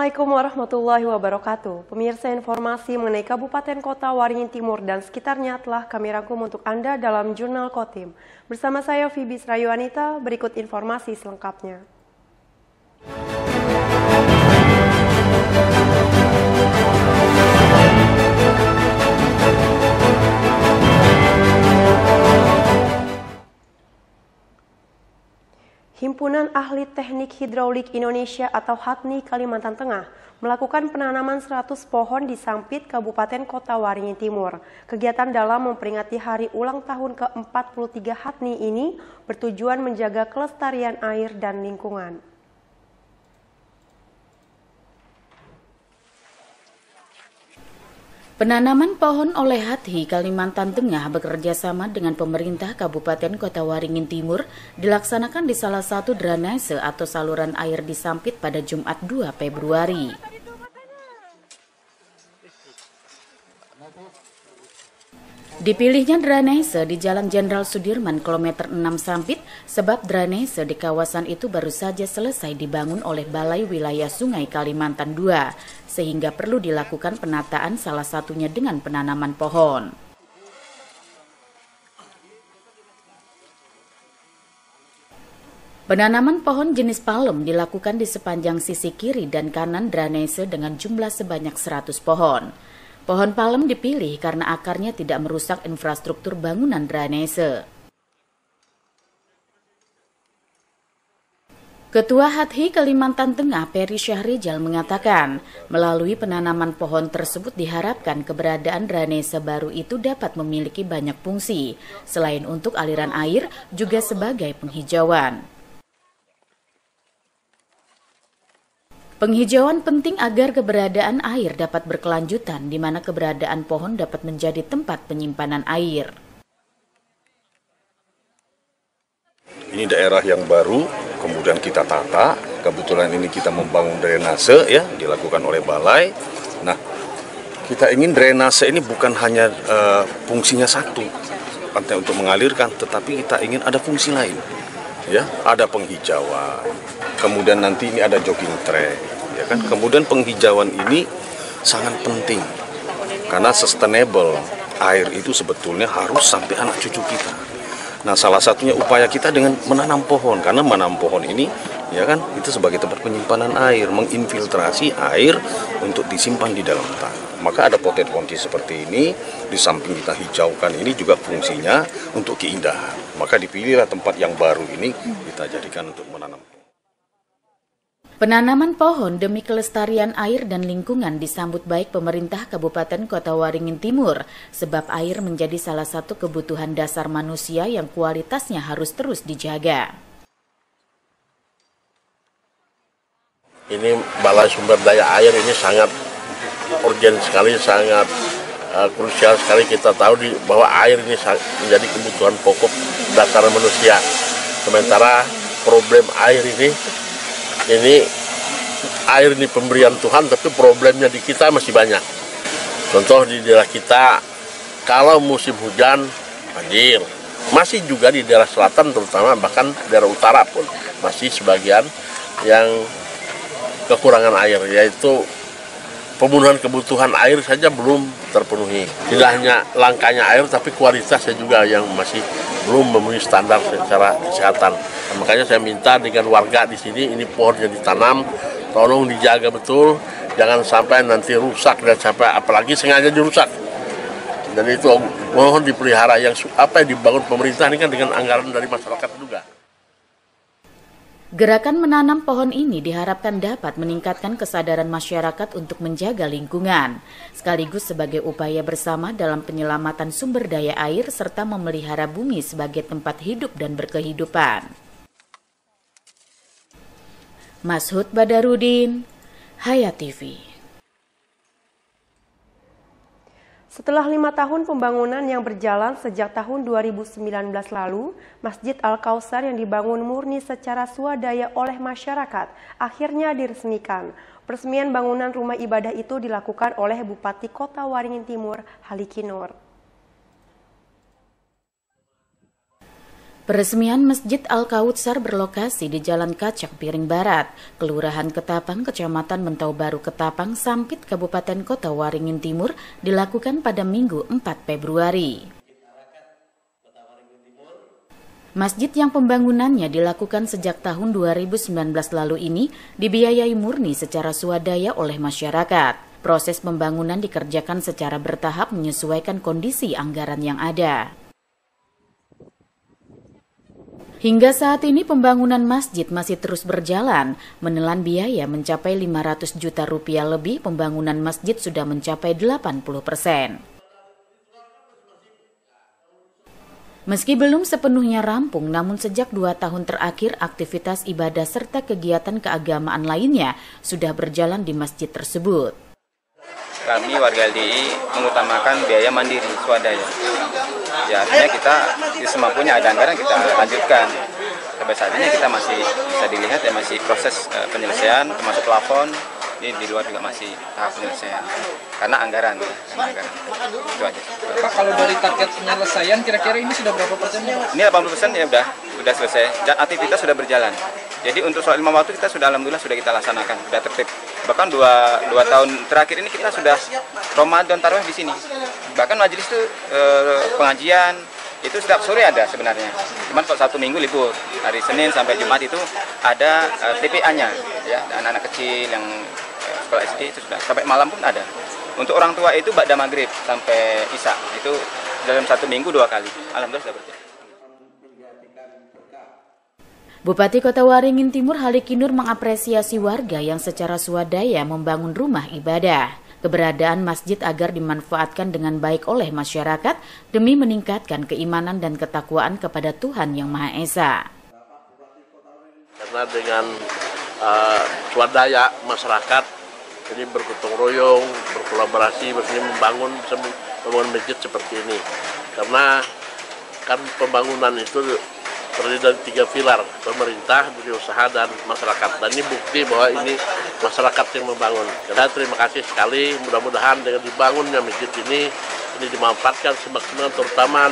Assalamualaikum warahmatullahi wabarakatuh. Pemirsa, informasi mengenai Kabupaten Kota Waringin Timur dan sekitarnya telah kami rangkum untuk Anda dalam Jurnal Kotim. Bersama saya Fibis Rayuanita, berikut informasi selengkapnya. Himpunan Ahli Teknik Hidraulik Indonesia atau HATNI Kalimantan Tengah melakukan penanaman 100 pohon di Sampit, Kabupaten Kota Waringin Timur. Kegiatan dalam memperingati hari ulang tahun ke-43 HATNI ini bertujuan menjaga kelestarian air dan lingkungan. Penanaman pohon oleh HATNI Kalimantan Tengah bekerjasama dengan pemerintah Kabupaten Kota Waringin Timur dilaksanakan di salah satu drainase atau saluran air di Sampit pada Jumat 2 Februari. Dipilihnya drainase di Jalan Jenderal Sudirman kilometer 6 Sampit sebab drainase di kawasan itu baru saja selesai dibangun oleh Balai Wilayah Sungai Kalimantan II, sehingga perlu dilakukan penataan salah satunya dengan penanaman pohon. Penanaman pohon jenis palem dilakukan di sepanjang sisi kiri dan kanan drainase dengan jumlah sebanyak 100 pohon. Pohon palem dipilih karena akarnya tidak merusak infrastruktur bangunan drainase. Ketua HATNI Kalimantan Tengah Peri Syahrijal mengatakan, melalui penanaman pohon tersebut diharapkan keberadaan drainase baru itu dapat memiliki banyak fungsi, selain untuk aliran air juga sebagai penghijauan. Penghijauan penting agar keberadaan air dapat berkelanjutan, di mana keberadaan pohon dapat menjadi tempat penyimpanan air. Ini daerah yang baru, kemudian kita tata. Kebetulan ini kita membangun drainase, ya, dilakukan oleh balai. Nah, kita ingin drainase ini bukan hanya fungsinya satu, pantai untuk mengalirkan, tetapi kita ingin ada fungsi lain. Ya, ada penghijauan, kemudian nanti ini ada jogging track, ya kan. Kemudian penghijauan ini sangat penting karena sustainable air itu sebetulnya harus sampai anak cucu kita. Nah, salah satunya upaya kita dengan menanam pohon, karena menanam pohon ini, ya kan, itu sebagai tempat penyimpanan air, menginfiltrasi air untuk disimpan di dalam tanah. Maka ada potensi seperti ini, di samping kita hijaukan ini juga fungsinya untuk keindahan. Maka dipilihlah tempat yang baru ini kita jadikan untuk menanam pohon. Penanaman pohon demi kelestarian air dan lingkungan disambut baik pemerintah Kabupaten Kota Waringin Timur, sebab air menjadi salah satu kebutuhan dasar manusia yang kualitasnya harus terus dijaga. Ini balai sumber daya air ini sangat urgen sekali, sangat krusial sekali. Kita tahu bahwa air ini menjadi kebutuhan pokok dasar manusia. Sementara problem air ini air ini pemberian Tuhan, tapi problemnya di kita masih banyak. Contoh di daerah kita, kalau musim hujan banjir, masih juga di daerah selatan terutama, bahkan daerah utara pun masih sebagian yang kekurangan air, yaitu pemenuhan kebutuhan air saja belum terpenuhi. Tidak hanya langkanya air, tapi kualitasnya juga yang masih belum memenuhi standar secara kesehatan. Nah, makanya saya minta dengan warga di sini, ini pohon yang ditanam, tolong dijaga betul, jangan sampai nanti rusak dan sampai apalagi sengaja dirusak. Dan itu mohon dipelihara, yang apa yang dibangun pemerintah ini kan dengan anggaran dari masyarakat juga. Gerakan menanam pohon ini diharapkan dapat meningkatkan kesadaran masyarakat untuk menjaga lingkungan, sekaligus sebagai upaya bersama dalam penyelamatan sumber daya air serta memelihara bumi sebagai tempat hidup dan berkehidupan. Mashud Badarudin, Hayat TV. Setelah 5 tahun pembangunan yang berjalan sejak tahun 2019 lalu, Masjid Al-Kautsar yang dibangun murni secara swadaya oleh masyarakat akhirnya diresmikan. Peresmian bangunan rumah ibadah itu dilakukan oleh Bupati Kota Waringin Timur, Haliki Nur. Peresmian Masjid Al-Kautsar berlokasi di Jalan Kacak Piring Barat, Kelurahan Ketapang, Kecamatan Mentau Baru Ketapang, Sampit, Kabupaten Kota Waringin Timur, dilakukan pada Minggu 4 Februari. Masjid yang pembangunannya dilakukan sejak tahun 2019 lalu ini dibiayai murni secara swadaya oleh masyarakat. Proses pembangunan dikerjakan secara bertahap menyesuaikan kondisi anggaran yang ada. Hingga saat ini pembangunan masjid masih terus berjalan, menelan biaya mencapai 500 juta rupiah lebih, pembangunan masjid sudah mencapai 80%. Meski belum sepenuhnya rampung, namun sejak 2 tahun terakhir aktivitas ibadah serta kegiatan keagamaan lainnya sudah berjalan di masjid tersebut. Kami warga LDI mengutamakan biaya mandiri swadaya. Ya, artinya kita semampunya ada anggaran kita lanjutkan. Sampai saat ini kita masih bisa dilihat ya masih proses penyelesaian termasuk plafon. Ini di luar juga masih tahap penyelesaian karena anggaran. Itu aja. Pak, kalau dari target penyelesaian kira-kira ini sudah berapa persen? Ini 80% ya udah selesai dan aktivitas sudah berjalan. Jadi untuk soal 5 waktu kita sudah alhamdulillah sudah kita laksanakan, sudah tertib. Bahkan 2 tahun terakhir ini kita sudah Ramadan tarawih di sini. Bahkan majelis itu pengajian itu setiap sore ada sebenarnya. Cuman kalau Sabtu Minggu libur, hari Senin sampai Jumat itu ada TPA-nya ya, anak-anak kecil yang sekolah SD itu sudah sampai malam pun ada. Untuk orang tua itu ba'da maghrib sampai isya itu dalam 1 minggu 2 kali. Alhamdulillah sudah berjalan. Bupati Kota Waringin Timur Haliki Nur mengapresiasi warga yang secara swadaya membangun rumah ibadah. Keberadaan masjid agar dimanfaatkan dengan baik oleh masyarakat demi meningkatkan keimanan dan ketakwaan kepada Tuhan Yang Maha Esa. Karena dengan swadaya masyarakat ini bergotong royong, berkolaborasi, bersama membangun masjid seperti ini. Karena kan pembangunan itu terdiri dari 3 pilar, pemerintah, dunia usaha, dan masyarakat. Dan ini bukti bahwa ini masyarakat yang membangun. Karena terima kasih sekali, mudah-mudahan dengan dibangunnya masjid ini dimanfaatkan semaksimal, terutama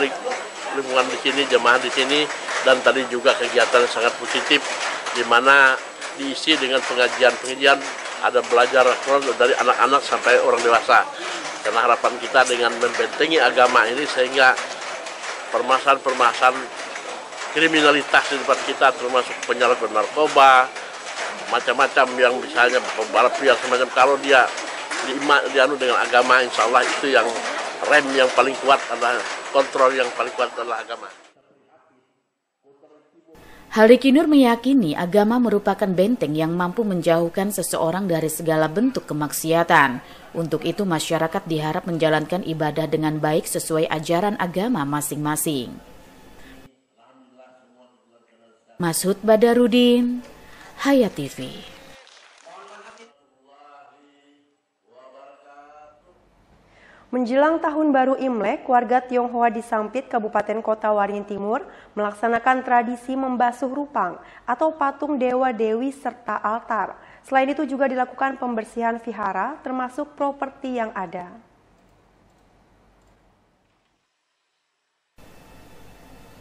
lingkungan di sini, jemaah di sini, dan tadi juga kegiatan sangat positif, di mana diisi dengan pengajian, ada belajar dari anak-anak sampai orang dewasa. Karena harapan kita dengan membentengi agama ini sehingga permasalahan kriminalitas di tempat kita termasuk penyalahgunaan narkoba, macam-macam yang misalnya pembalap yang semacam, kalau dia dianu dengan agama, insya Allah itu yang rem yang paling kuat adalah kontrol yang paling kuat adalah agama. Haliki Nur meyakini agama merupakan benteng yang mampu menjauhkan seseorang dari segala bentuk kemaksiatan. Untuk itu masyarakat diharap menjalankan ibadah dengan baik sesuai ajaran agama masing-masing. Mashud Badarudin, Hayat TV. Menjelang Tahun Baru Imlek, warga Tionghoa di Sampit, Kabupaten Kota Waringin Timur melaksanakan tradisi membasuh rupang atau patung dewa-dewi serta altar. Selain itu juga dilakukan pembersihan vihara termasuk properti yang ada.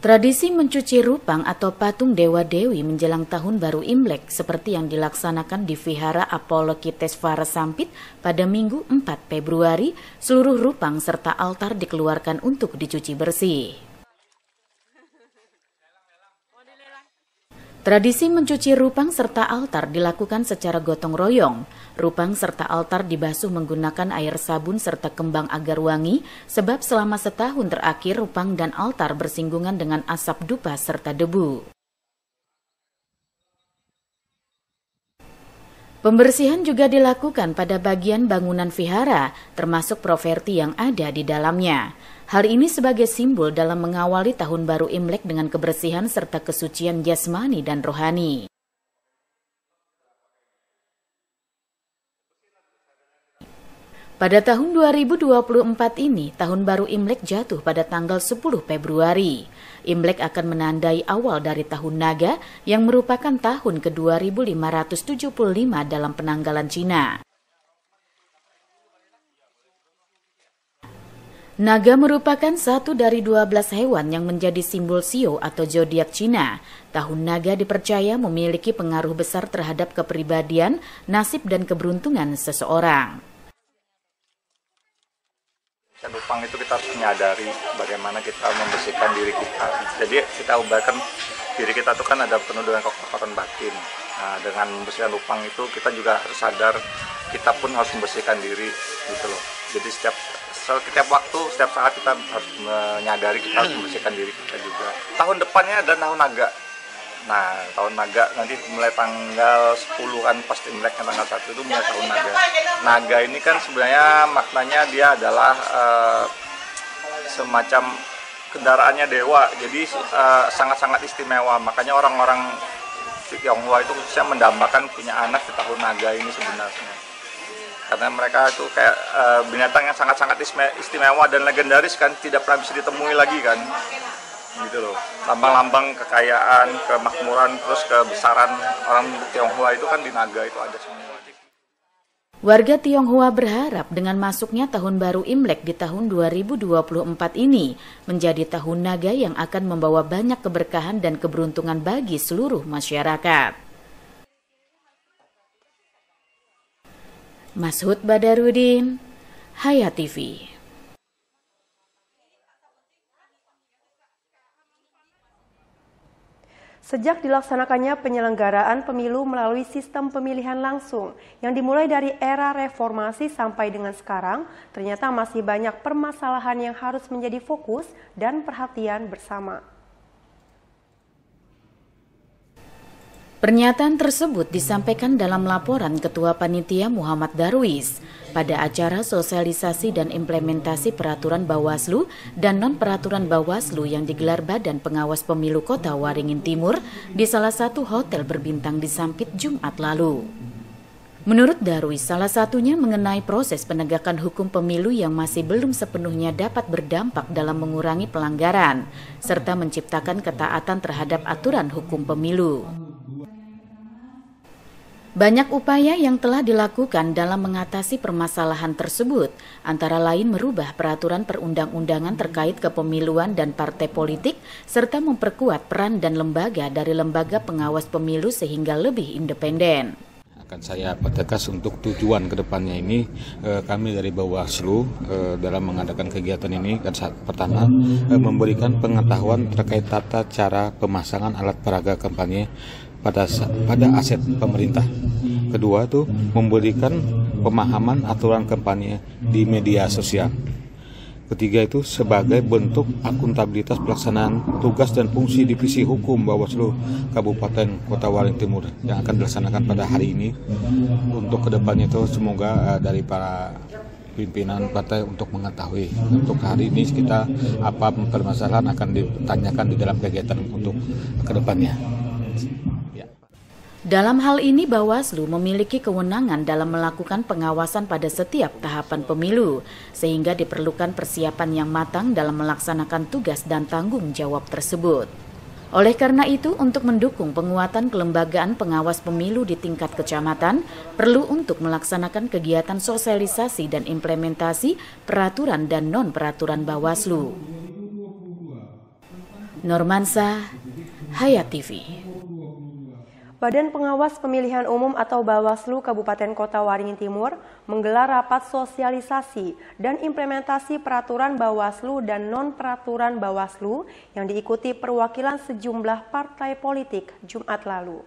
Tradisi mencuci rupang atau patung dewa-dewi menjelang Tahun Baru Imlek seperti yang dilaksanakan di Vihara Avalokitesvara Sampit pada Minggu 4 Februari, seluruh rupang serta altar dikeluarkan untuk dicuci bersih. Tradisi mencuci rupang serta altar dilakukan secara gotong royong. Rupang serta altar dibasuh menggunakan air sabun serta kembang agar wangi, sebab selama setahun terakhir rupang dan altar bersinggungan dengan asap dupa serta debu. Pembersihan juga dilakukan pada bagian bangunan vihara, termasuk properti yang ada di dalamnya. Hal ini sebagai simbol dalam mengawali Tahun Baru Imlek dengan kebersihan serta kesucian jasmani dan rohani. Pada tahun 2024 ini, Tahun Baru Imlek jatuh pada tanggal 10 Februari. Imlek akan menandai awal dari Tahun Naga yang merupakan tahun ke-2575 dalam penanggalan Cina. Naga merupakan satu dari 12 hewan yang menjadi simbol Shio atau zodiak Cina. Tahun naga dipercaya memiliki pengaruh besar terhadap kepribadian, nasib, dan keberuntungan seseorang. Lupang itu kita harus menyadari bagaimana kita membersihkan diri kita. Jadi kita ubahkan diri kita itu kan ada penuh dengan kotoran batin. Nah, dengan membersihkan lupang itu kita juga harus sadar kita pun harus membersihkan diri gitu loh. Jadi setiap waktu, setiap saat kita harus menyadari kita harus membersihkan diri kita juga. Tahun depannya ada tahun naga. Nah, tahun naga nanti mulai tanggal 10-an pasti Imleknya tanggal 1 itu mulai tahun naga. Naga ini kan sebenarnya maknanya dia adalah semacam kendaraannya dewa. Jadi sangat-sangat istimewa. Makanya orang-orang Tionghoa itu khususnya mendambakan punya anak di tahun naga ini sebenarnya. Karena mereka itu kayak binatang yang sangat-sangat istimewa dan legendaris kan, tidak pernah bisa ditemui lagi kan, gitu loh. Lambang-lambang kekayaan, kemakmuran, terus kebesaran orang Tionghoa itu kan di naga itu ada semua. Warga Tionghoa berharap dengan masuknya tahun baru Imlek di tahun 2024 ini menjadi tahun naga yang akan membawa banyak keberkahan dan keberuntungan bagi seluruh masyarakat. Mashud Badarudin, Hayat TV. Sejak dilaksanakannya penyelenggaraan pemilu melalui sistem pemilihan langsung yang dimulai dari era reformasi sampai dengan sekarang, ternyata masih banyak permasalahan yang harus menjadi fokus dan perhatian bersama. Pernyataan tersebut disampaikan dalam laporan Ketua Panitia Muhammad Darwis pada acara sosialisasi dan implementasi peraturan Bawaslu dan non-peraturan Bawaslu yang digelar Badan Pengawas Pemilu Kota Waringin Timur di salah satu hotel berbintang di Sampit Jumat lalu. Menurut Darwis, salah satunya mengenai proses penegakan hukum pemilu yang masih belum sepenuhnya dapat berdampak dalam mengurangi pelanggaran, serta menciptakan ketaatan terhadap aturan hukum pemilu. Banyak upaya yang telah dilakukan dalam mengatasi permasalahan tersebut, antara lain merubah peraturan perundang-undangan terkait kepemiluan dan partai politik, serta memperkuat peran dan lembaga dari lembaga pengawas pemilu sehingga lebih independen. Akan saya pertegas untuk tujuan kedepannya ini, kami dari Bawaslu dalam mengadakan kegiatan ini, pertama memberikan pengetahuan terkait tata cara pemasangan alat peraga kampanye pada aset pemerintah. Kedua itu memberikan pemahaman aturan kampanye di media sosial. Ketiga itu sebagai bentuk akuntabilitas pelaksanaan tugas dan fungsi divisi hukum Bawaslu Kabupaten Kota Waringin Timur yang akan dilaksanakan pada hari ini. Untuk kedepannya itu semoga dari para pimpinan partai untuk mengetahui. Untuk hari ini kita apa permasalahan akan ditanyakan di dalam kegiatan untuk kedepannya. Dalam hal ini, Bawaslu memiliki kewenangan dalam melakukan pengawasan pada setiap tahapan pemilu, sehingga diperlukan persiapan yang matang dalam melaksanakan tugas dan tanggung jawab tersebut. Oleh karena itu, untuk mendukung penguatan kelembagaan pengawas pemilu di tingkat kecamatan, perlu untuk melaksanakan kegiatan sosialisasi dan implementasi peraturan dan non-peraturan Bawaslu. Normansa, Hayat TV. Badan Pengawas Pemilihan Umum atau Bawaslu Kabupaten Kota Waringin Timur menggelar rapat sosialisasi dan implementasi peraturan Bawaslu dan non-peraturan Bawaslu yang diikuti perwakilan sejumlah partai politik Jumat lalu.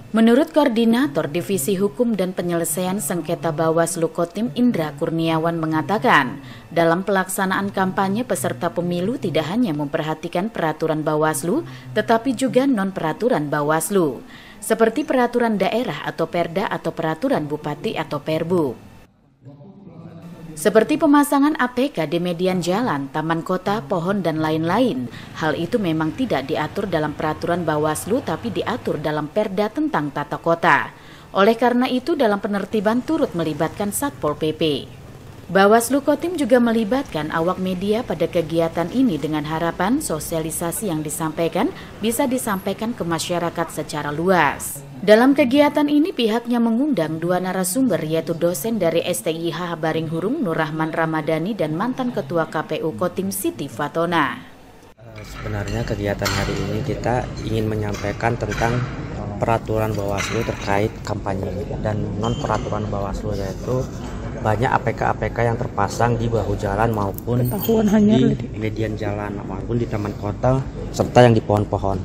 Menurut Koordinator Divisi Hukum dan Penyelesaian Sengketa Bawaslu Kotim Indra Kurniawan mengatakan, dalam pelaksanaan kampanye peserta pemilu tidak hanya memperhatikan peraturan Bawaslu, tetapi juga non-peraturan Bawaslu, seperti peraturan daerah atau Perda atau peraturan Bupati atau Perbu. Seperti pemasangan APK di median jalan, taman kota, pohon, dan lain-lain. Hal itu memang tidak diatur dalam peraturan Bawaslu tapi diatur dalam Perda tentang tata kota. Oleh karena itu dalam penertiban turut melibatkan Satpol PP. Bawaslu Kotim juga melibatkan awak media pada kegiatan ini dengan harapan sosialisasi yang disampaikan bisa disampaikan ke masyarakat secara luas. Dalam kegiatan ini pihaknya mengundang 2 narasumber yaitu dosen dari STIH Baringhurung Nur Rahman Ramadhani dan mantan Ketua KPU Kotim Siti Fatona. Sebenarnya kegiatan hari ini kita ingin menyampaikan tentang peraturan Bawaslu terkait kampanye dan non peraturan Bawaslu, yaitu banyak APK-APK yang terpasang di bahu jalan maupun di median jalan maupun di taman kota serta yang di pohon-pohon.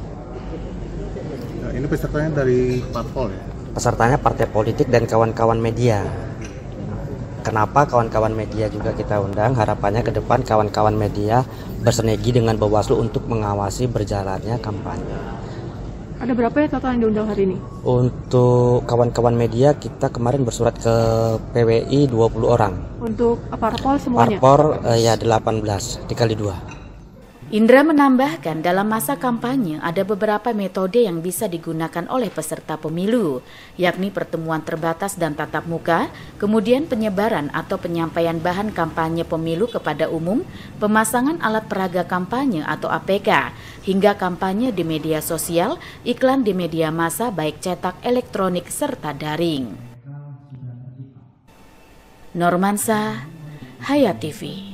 Ini pesertanya dari parpol ya? Pesertanya partai politik dan kawan-kawan media. Kenapa kawan-kawan media juga kita undang? Harapannya ke depan kawan-kawan media bersinergi dengan Bawaslu untuk mengawasi berjalannya kampanye. Ada berapa ya total yang diundang hari ini? Untuk kawan-kawan media kita kemarin bersurat ke PWI 20 orang. Untuk parpol semuanya? Parpol ya 18 dikali 2. Indra menambahkan dalam masa kampanye ada beberapa metode yang bisa digunakan oleh peserta pemilu, yakni pertemuan terbatas dan tatap muka, kemudian penyebaran atau penyampaian bahan kampanye pemilu kepada umum, pemasangan alat peraga kampanye atau APK, hingga kampanye di media sosial, iklan di media massa baik cetak, elektronik, serta daring. Normansa, Hayat TV.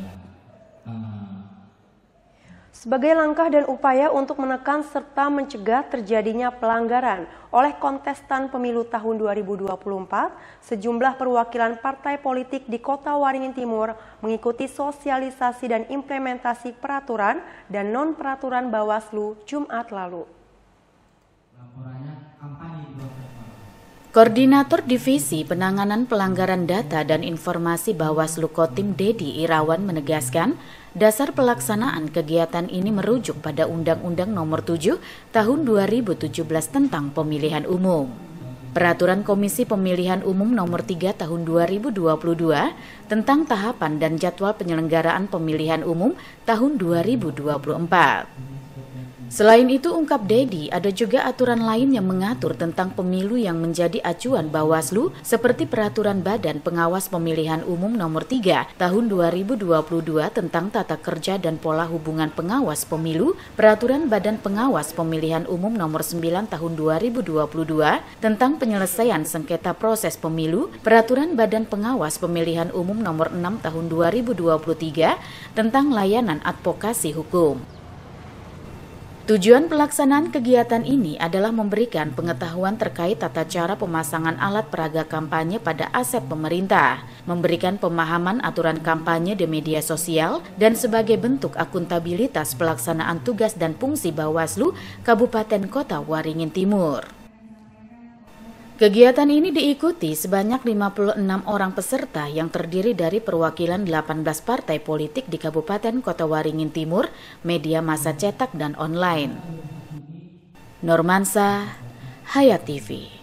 Sebagai langkah dan upaya untuk menekan serta mencegah terjadinya pelanggaran oleh kontestan pemilu tahun 2024, sejumlah perwakilan partai politik di Kota Waringin Timur mengikuti sosialisasi dan implementasi peraturan dan non-peraturan Bawaslu Jumat lalu. Koordinator Divisi Penanganan Pelanggaran Data dan Informasi Bawaslu Kotim Dedi Irawan menegaskan, dasar pelaksanaan kegiatan ini merujuk pada Undang-Undang Nomor 7 Tahun 2017 tentang Pemilihan Umum. Peraturan Komisi Pemilihan Umum Nomor 3 Tahun 2022 tentang tahapan dan jadwal penyelenggaraan pemilihan umum tahun 2024. Selain itu, ungkap Dedi, ada juga aturan lain yang mengatur tentang pemilu yang menjadi acuan Bawaslu seperti Peraturan Badan Pengawas Pemilihan Umum Nomor 3 Tahun 2022 tentang tata kerja dan pola hubungan pengawas pemilu, Peraturan Badan Pengawas Pemilihan Umum Nomor 9 Tahun 2022 tentang penyelesaian sengketa proses pemilu, Peraturan Badan Pengawas Pemilihan Umum Nomor 6 Tahun 2023 tentang layanan advokasi hukum. Tujuan pelaksanaan kegiatan ini adalah memberikan pengetahuan terkait tata cara pemasangan alat peraga kampanye pada aset pemerintah, memberikan pemahaman aturan kampanye di media sosial, dan sebagai bentuk akuntabilitas pelaksanaan tugas dan fungsi Bawaslu Kabupaten Kota Waringin Timur. Kegiatan ini diikuti sebanyak 56 orang peserta yang terdiri dari perwakilan 18 partai politik di Kabupaten Kota Waringin Timur, media massa cetak dan online. Normansa, Hayat TV.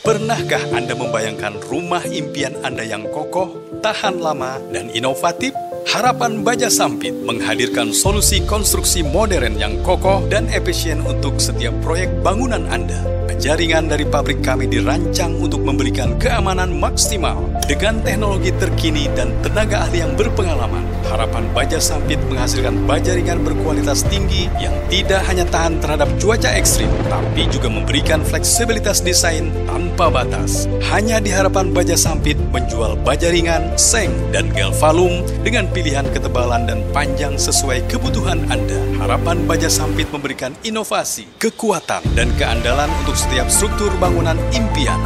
Pernahkah Anda membayangkan rumah impian Anda yang kokoh, tahan lama, dan inovatif? Harapan Baja Sampit menghadirkan solusi konstruksi modern yang kokoh dan efisien untuk setiap proyek bangunan Anda. Jaringan dari pabrik kami dirancang untuk memberikan keamanan maksimal dengan teknologi terkini dan tenaga ahli yang berpengalaman. Harapan Baja Sampit menghasilkan baja ringan berkualitas tinggi yang tidak hanya tahan terhadap cuaca ekstrim, tapi juga memberikan fleksibilitas desain tanpa batas. Hanya di Harapan Baja Sampit menjual baja ringan, seng, dan galvalum dengan pilihan ketebalan dan panjang sesuai kebutuhan Anda. Harapan Baja Sampit memberikan inovasi, kekuatan, dan keandalan untuk setiap struktur bangunan impian.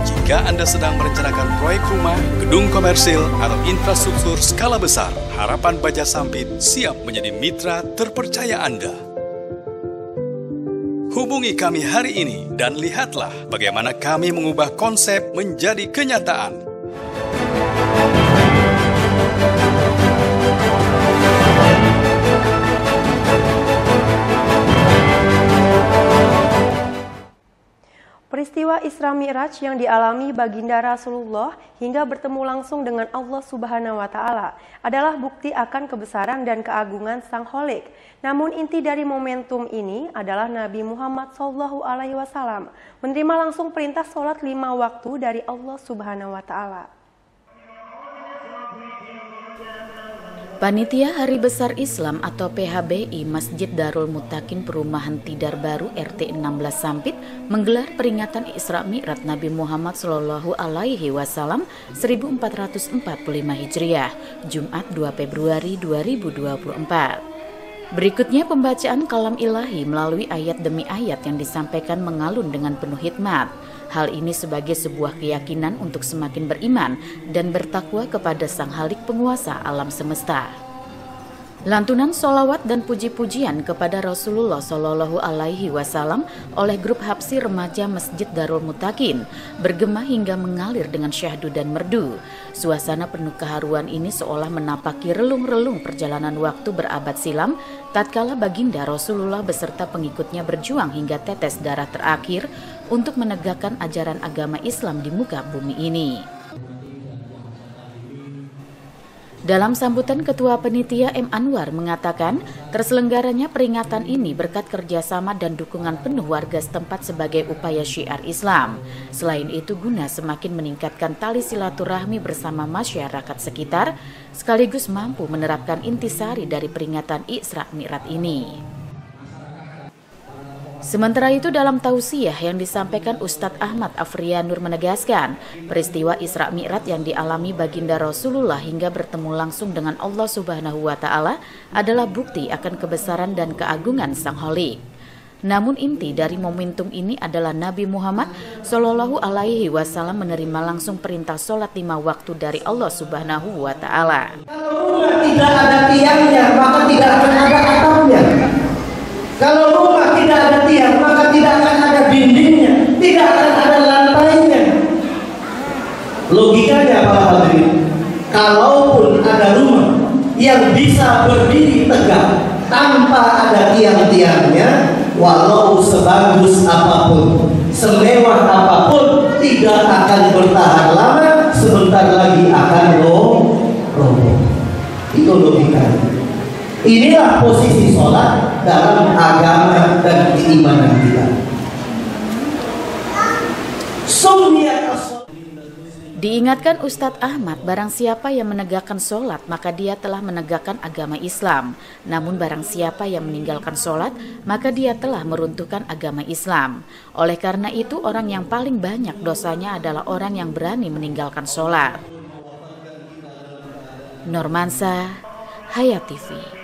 Jika Anda sedang merencanakan proyek rumah, gedung komersil, atau infrastruktur skala besar, Harapan Baja Sampit siap menjadi mitra terpercaya Anda. Hubungi kami hari ini dan lihatlah bagaimana kami mengubah konsep menjadi kenyataan. Peristiwa Isra Mi'raj yang dialami baginda Rasulullah hingga bertemu langsung dengan Allah Subhanahu wa Ta'ala adalah bukti akan kebesaran dan keagungan Sang Kholik. Namun inti dari momentum ini adalah Nabi Muhammad SAW menerima langsung perintah sholat 5 waktu dari Allah Subhanahu wa Ta'ala. Panitia Hari Besar Islam atau PHBI Masjid Darul Muttaqin Perumahan Tidar Baru RT 16 Sampit menggelar peringatan Isra Mi'raj Nabi Muhammad Shallallahu Alaihi Wasallam 1445 Hijriah, Jumat 2 Februari 2024. Berikutnya pembacaan kalam ilahi melalui ayat demi ayat yang disampaikan mengalun dengan penuh hikmat. Hal ini sebagai sebuah keyakinan untuk semakin beriman dan bertakwa kepada Sang Khalik penguasa alam semesta. Lantunan sholawat dan puji-pujian kepada Rasulullah Shallallahu Alaihi Wasallam oleh grup Habsi remaja Masjid Darul Muttaqin bergema hingga mengalir dengan syahdu dan merdu. Suasana penuh keharuan ini seolah menapaki relung-relung perjalanan waktu berabad silam tatkala baginda Rasulullah beserta pengikutnya berjuang hingga tetes darah terakhir untuk menegakkan ajaran agama Islam di muka bumi ini. Dalam sambutan Ketua Panitia M. Anwar mengatakan, terselenggaranya peringatan ini berkat kerjasama dan dukungan penuh warga setempat sebagai upaya syiar Islam. Selain itu guna semakin meningkatkan tali silaturahmi bersama masyarakat sekitar, sekaligus mampu menerapkan intisari dari peringatan Isra Mi'raj ini. Sementara itu dalam tausiah yang disampaikan Ustadz Ahmad Afrianur menegaskan, peristiwa Isra Mi'raj yang dialami baginda Rasulullah hingga bertemu langsung dengan Allah Subhanahu wa Ta'ala adalah bukti akan kebesaran dan keagungan Sang Kholik. Namun inti dari momentum ini adalah Nabi Muhammad Shallallahu Alaihi Wasallam menerima langsung perintah sholat 5 waktu dari Allah Subhanahu wa Ta'ala. Kalau rumah tidak ada tiangnya, maka tidak akan ada atapnya. Kalau rumah tidak ada tiang, maka tidak akan ada dindingnya, tidak akan ada lantainya. Logikanya para hadirin, kalaupun ada rumah yang bisa berdiri tegak tanpa ada tiang-tiangnya, walau sebagus apapun, semewah apapun, tidak akan bertahan lama, sebentar lagi akan roboh. Itu logikanya. Inilah posisi sholat dalam agama dan keimanan kita. Diingatkan Ustadz Ahmad, barang siapa yang menegakkan sholat, maka dia telah menegakkan agama Islam. Namun barang siapa yang meninggalkan sholat, maka dia telah meruntuhkan agama Islam. Oleh karena itu, orang yang paling banyak dosanya adalah orang yang berani meninggalkan sholat. Normansa, Hayat TV.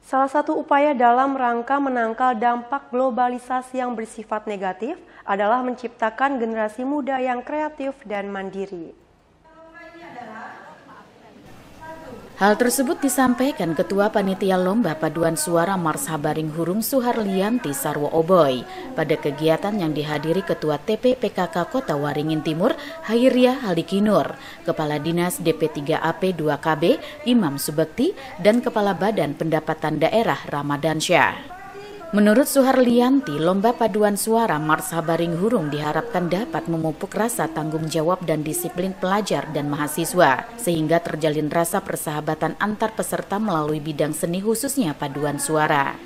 Salah satu upaya dalam rangka menangkal dampak globalisasi yang bersifat negatif adalah menciptakan generasi muda yang kreatif dan mandiri. Hal tersebut disampaikan Ketua Panitia Lomba Paduan Suara Mars Habaring Hurung Suharlianti Sarwo Oboy pada kegiatan yang dihadiri Ketua TP-PKK Kota Waringin Timur Hairiah Halikinur, Kepala Dinas DP3AP 2KB Imam Subekti, dan Kepala Badan Pendapatan Daerah Ramadansyah. Menurut Suharlianti, Lomba Paduan Suara Mars Habaring Hurung diharapkan dapat memupuk rasa tanggung jawab dan disiplin pelajar dan mahasiswa, sehingga terjalin rasa persahabatan antar peserta melalui bidang seni khususnya paduan suara.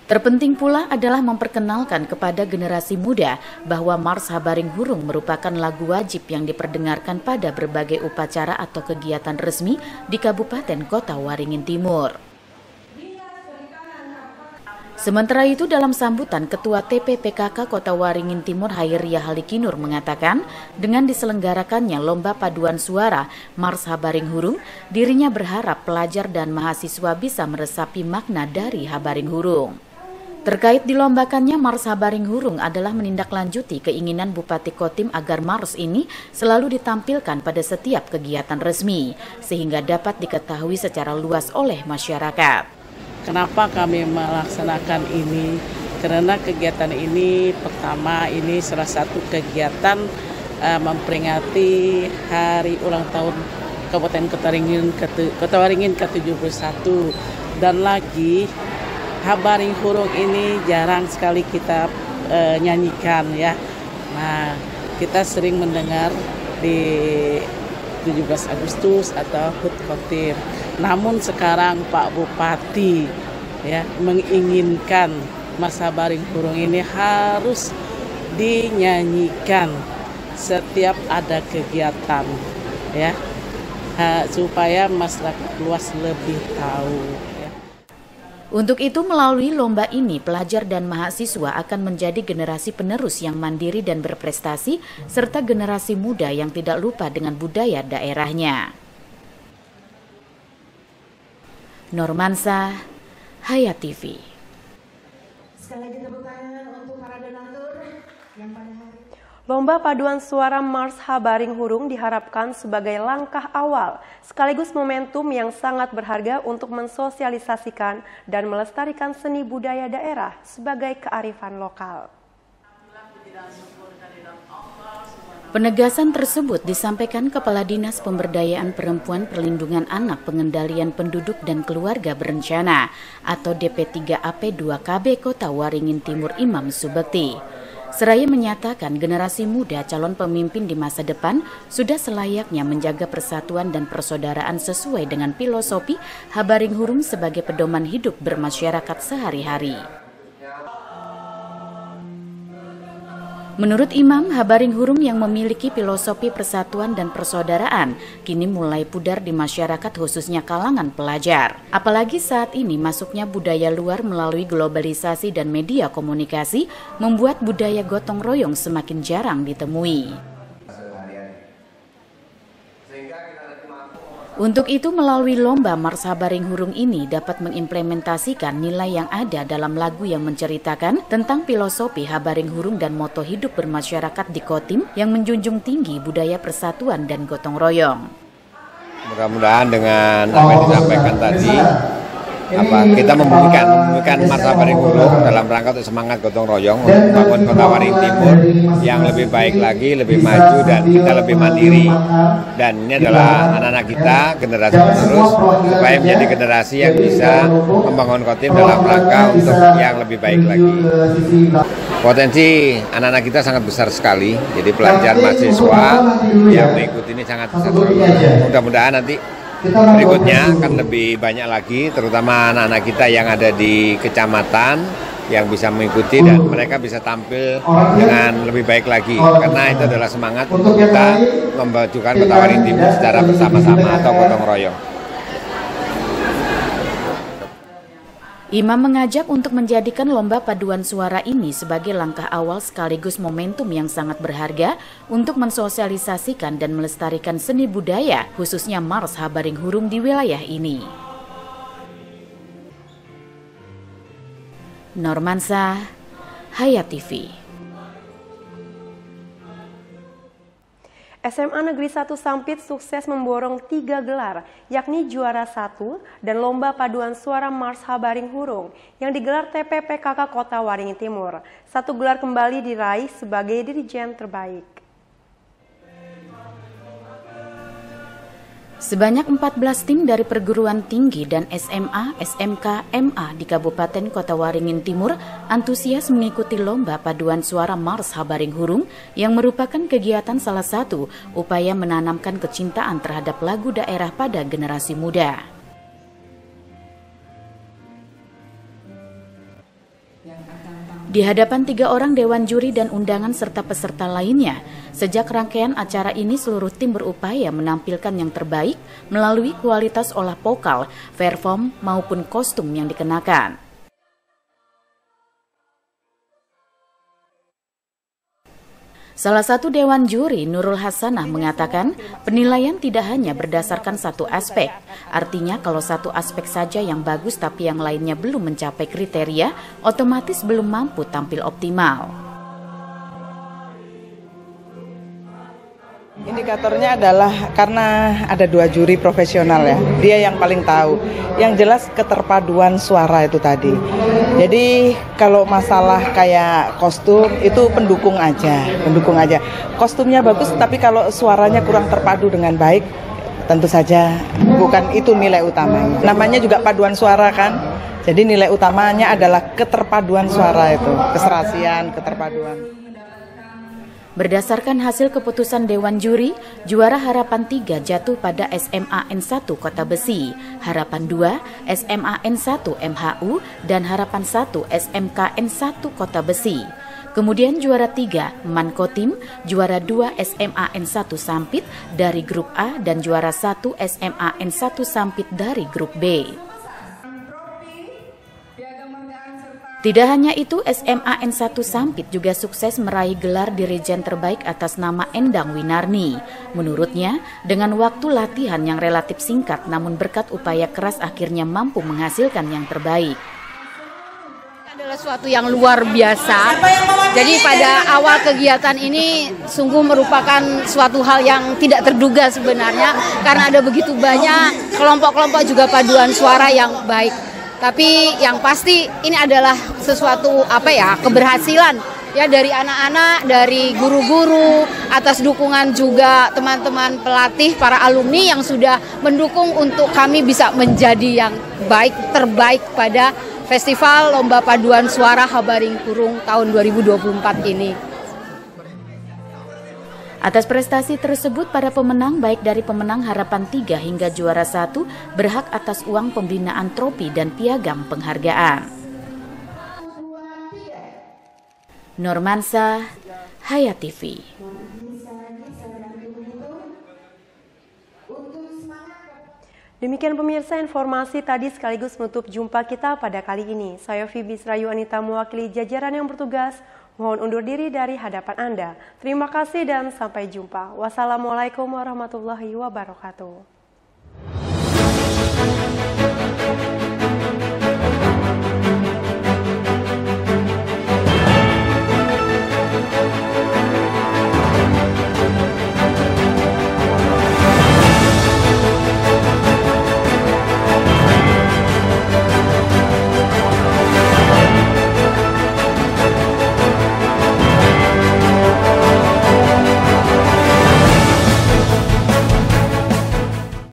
Terpenting pula adalah memperkenalkan kepada generasi muda bahwa Mars Habaring Hurung merupakan lagu wajib yang diperdengarkan pada berbagai upacara atau kegiatan resmi di Kabupaten Kota Waringin Timur. Sementara itu dalam sambutan Ketua TP-PKK Kota Waringin Timur Hairiah Halikinur mengatakan dengan diselenggarakannya Lomba Paduan Suara Mars Habaring Hurung, dirinya berharap pelajar dan mahasiswa bisa meresapi makna dari Habaring Hurung. Terkait dilombakannya Mars Habaring Hurung adalah menindaklanjuti keinginan Bupati Kotim agar Mars ini selalu ditampilkan pada setiap kegiatan resmi, sehingga dapat diketahui secara luas oleh masyarakat. Kenapa kami melaksanakan ini? Karena kegiatan ini pertama ini salah satu kegiatan memperingati hari ulang tahun Kabupaten Kota Waringin ke-71 dan lagi Habaring Hurung ini jarang sekali kita nyanyikan ya. Nah, kita sering mendengar di 17 Agustus atau HUT Khotim. Namun sekarang Pak Bupati ya menginginkan Mars Habaring Hurung ini harus dinyanyikan setiap ada kegiatan ya, supaya masyarakat luas lebih tahu. Untuk itu, melalui lomba ini, pelajar dan mahasiswa akan menjadi generasi penerus yang mandiri dan berprestasi, serta generasi muda yang tidak lupa dengan budaya daerahnya. Normansa, Hayat TV. Sekali lagi tepuk tangan untuk para donatur yang pada hari Lomba paduan suara Mars Habaring Hurung diharapkan sebagai langkah awal sekaligus momentum yang sangat berharga untuk mensosialisasikan dan melestarikan seni budaya daerah sebagai kearifan lokal. Penegasan tersebut disampaikan Kepala Dinas Pemberdayaan Perempuan Perlindungan Anak Pengendalian Penduduk dan Keluarga Berencana atau DP3AP2KB Kota Waringin Timur Imam Subekti. Seraya menyatakan generasi muda calon pemimpin di masa depan sudah selayaknya menjaga persatuan dan persaudaraan sesuai dengan filosofi Habaring Hurung sebagai pedoman hidup bermasyarakat sehari-hari. Menurut Imam, Habaring Hurung yang memiliki filosofi persatuan dan persaudaraan kini mulai pudar di masyarakat khususnya kalangan pelajar. Apalagi saat ini masuknya budaya luar melalui globalisasi dan media komunikasi membuat budaya gotong royong semakin jarang ditemui. Untuk itu, melalui lomba Mars Habaring Hurung ini dapat mengimplementasikan nilai yang ada dalam lagu yang menceritakan tentang filosofi Habaring Hurung dan moto hidup bermasyarakat di Kotim yang menjunjung tinggi budaya persatuan dan gotong royong. Mudah-mudahan dengan apa yang disampaikan tadi, kita membuktikan Mars Habaring Hurung dalam rangka untuk semangat gotong royong untuk membangun Kota Waringin Timur yang lebih baik lagi, lebih maju dan kita lebih mandiri. Dan ini adalah anak-anak kita, generasi penerus, supaya menjadi generasi yang bisa membangun Kotim dalam rangka untuk yang lebih baik lagi. Potensi anak-anak kita sangat besar sekali, jadi pelajar mahasiswa yang mengikuti ini sangat besar. Mudah-mudahan nanti berikutnya akan lebih banyak lagi, terutama anak-anak kita yang ada di kecamatan yang bisa mengikuti dan mereka bisa tampil dengan lebih baik lagi, karena itu adalah semangat untuk kita memajukan Kota Waringin Timur secara bersama-sama atau gotong royong. Imam mengajak untuk menjadikan lomba paduan suara ini sebagai langkah awal sekaligus momentum yang sangat berharga untuk mensosialisasikan dan melestarikan seni budaya, khususnya Mars Habaring Hurung di wilayah ini. Normansa, Hayat TV. SMA Negeri 1 Sampit sukses memborong 3 gelar, yakni juara 1 dan lomba paduan suara Mars Habaring Hurung yang digelar TPPKK Kota Waringin Timur. 1 gelar kembali diraih sebagai dirijen terbaik. Sebanyak 14 tim dari perguruan tinggi dan SMA, SMK, MA di Kabupaten Kota Waringin Timur antusias mengikuti lomba paduan suara Mars Habaring Hurung yang merupakan kegiatan salah satu upaya menanamkan kecintaan terhadap lagu daerah pada generasi muda. Di hadapan 3 orang dewan juri dan undangan serta peserta lainnya, sejak rangkaian acara ini seluruh tim berupaya menampilkan yang terbaik melalui kualitas olah vokal, perform maupun kostum yang dikenakan. Salah satu dewan juri, Nurul Hasanah, mengatakan penilaian tidak hanya berdasarkan satu aspek. Artinya kalau satu aspek saja yang bagus tapi yang lainnya belum mencapai kriteria, otomatis belum mampu tampil optimal. Indikatornya adalah karena ada 2 juri profesional ya, dia yang paling tahu. Yang jelas keterpaduan suara itu tadi. Jadi kalau masalah kayak kostum itu pendukung aja. Kostumnya bagus tapi kalau suaranya kurang terpadu dengan baik, tentu saja bukan itu nilai utamanya. Namanya juga paduan suara kan. Jadi nilai utamanya adalah keterpaduan suara itu, keserasian, keterpaduan. Berdasarkan hasil keputusan Dewan Juri, juara Harapan 3 jatuh pada SMA N1 Kota Besi, Harapan 2 SMA N1 MHU, dan Harapan 1 SMK N1 Kota Besi. Kemudian juara 3 Mankotim, juara 2 SMA N1 Sampit dari grup A, dan juara 1 SMA N1 Sampit dari grup B. Tidak hanya itu, SMA N1 Sampit juga sukses meraih gelar Dirijen Terbaik atas nama Endang Winarni. Menurutnya, dengan waktu latihan yang relatif singkat namun berkat upaya keras akhirnya mampu menghasilkan yang terbaik. Adalah suatu yang luar biasa. Jadi pada awal kegiatan ini sungguh merupakan suatu hal yang tidak terduga sebenarnya, karena ada begitu banyak kelompok-kelompok juga paduan suara yang baik. Tapi yang pasti ini adalah sesuatu keberhasilan ya dari anak-anak, dari guru-guru, atas dukungan juga teman-teman pelatih, para alumni yang sudah mendukung untuk kami bisa menjadi yang terbaik pada Festival Lomba Paduan Suara Habaringkurung tahun 2024 ini. Atas prestasi tersebut, para pemenang baik dari pemenang Harapan 3 hingga juara 1 berhak atas uang pembinaan tropi dan piagam penghargaan. Normansa, Hayat TV. Demikian pemirsa, informasi tadi sekaligus menutup jumpa kita pada kali ini. Saya Fibi Srayu Anita mewakili jajaran yang bertugas. Mohon undur diri dari hadapan Anda. Terima kasih dan sampai jumpa. Wassalamualaikum warahmatullahi wabarakatuh.